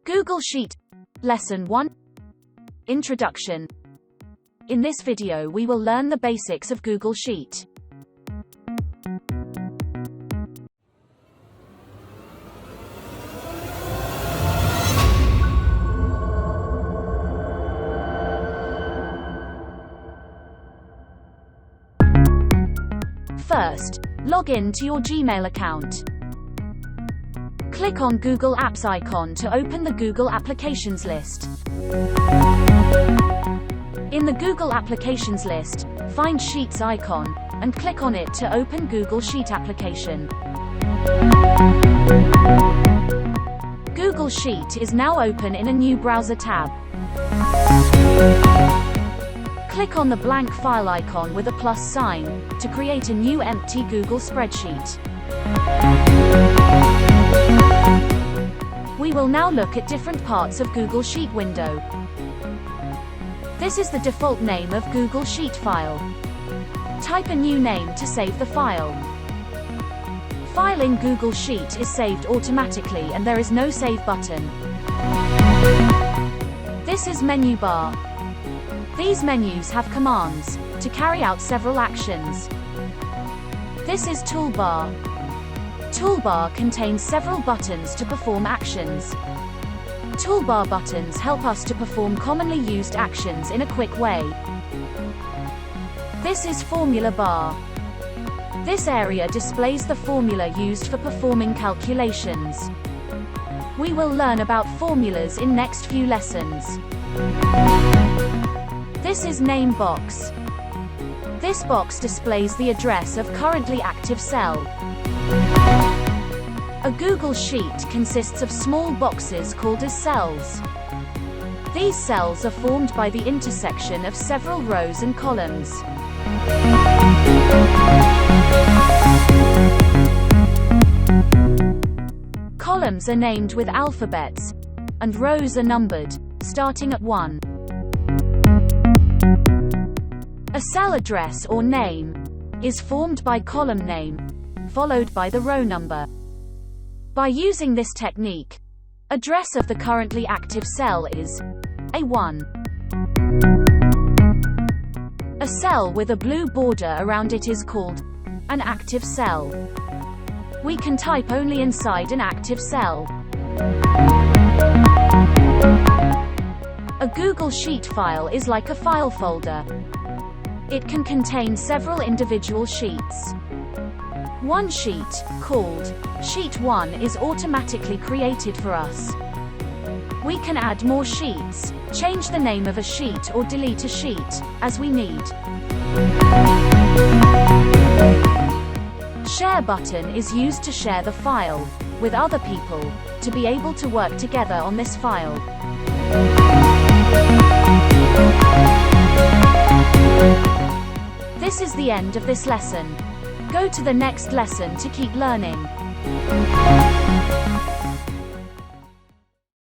Google Sheet. Lesson 1. Introduction. In this video we will learn the basics of Google Sheet. First, log in to your Gmail account. Click on Google Apps icon to open the Google Applications list. In the Google Applications list, find Sheets icon, and click on it to open Google Sheet application. Google Sheet is now open in a new browser tab. Click on the blank file icon with a plus sign, to create a new empty Google spreadsheet. We will now look at different parts of Google Sheet window. This is the default name of Google Sheet file. Type a new name to save the file. File in Google Sheet is saved automatically and there is no save button. This is menu bar. These menus have commands to carry out several actions. This is toolbar. Toolbar contains several buttons to perform actions. Toolbar buttons help us to perform commonly used actions in a quick way. This is formula bar. This area displays the formula used for performing calculations. We will learn about formulas in next few lessons. This is name box. This box displays the address of currently active cell. A Google Sheet consists of small boxes called as cells. These cells are formed by the intersection of several rows and columns. Columns are named with alphabets, and rows are numbered, starting at 1. A cell address or name is formed by column name, followed by the row number. By using this technique, address of the currently active cell is A1. A cell with a blue border around it is called an active cell. We can type only inside an active cell. A Google Sheet file is like a file folder. It can contain several individual sheets. One sheet, called Sheet 1, is automatically created for us. We can add more sheets, change the name of a sheet or delete a sheet, as we need. Share button is used to share the file with other people, to be able to work together on this file. This is the end of this lesson. Go to the next lesson to keep learning.